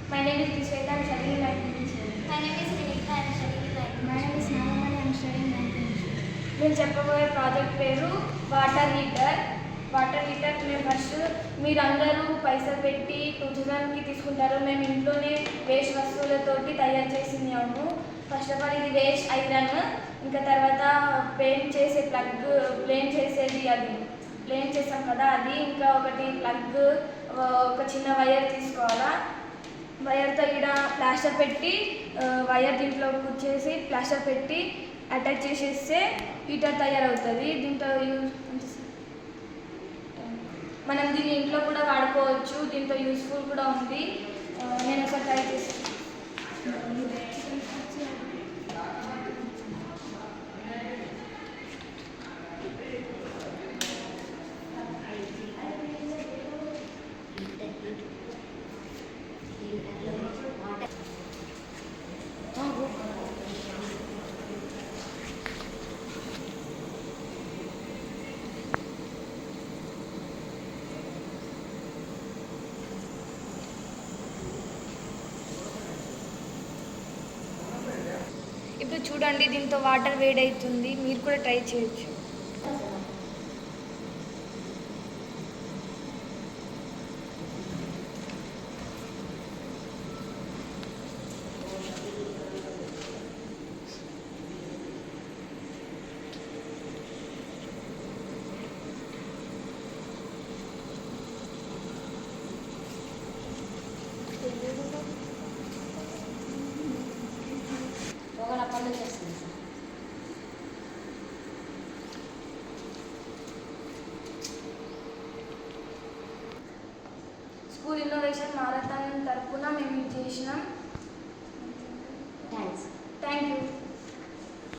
My name is Vishweta. I am studying 9th. My name is Renita. I am studying 9th. My name is Nagamani. I am studying 9th. నేను చెప్పబోయే project పేరు water heater. మేము first మీరందరూ పైసలు పెట్టి 2000కి తీసుకుంటారు. మేము ఇంట్లోనే వేస్ట్ వస్తువులతోటి తయారు చేసినాము. ఫస్ట్ ఆఫ్ ఆల్ ఇది వేస్ట్ ఐరన్, ఇంకా తర్వాత పెయింట్ చేసే ప్లేన్ చేసేది అది ప్లేన్ చేసాం కదా అది, ఇంకా ఒకటి ప్లగ్, ఒక చిన్న వైర్ తీసుకోవాలా. వైర్తో ఇక్కడ ప్లాస్టర్ పెట్టి వైర్ దీంట్లో కూర్చేసి ప్లాస్టర్ పెట్టి అటాచ్ చేసేస్తే హీటర్ తయారవుతుంది. దీంట్లో మనం దీన్ని ఇంట్లో కూడా వాడుకోవచ్చు. దీంతో యూస్ఫుల్ కూడా ఉంది. నేను ఒకసారి ట్రై చేస్తాను. ఇప్పుడు చూడండి, దీంతో వాటర్ వేడవుతుంది. మీరు కూడా ట్రై చేయొచ్చు. స్కూల్ ఇన్నోవేషన్ మారథాన్ తరఫున మేము చేసినాం. Thanks. Thank you.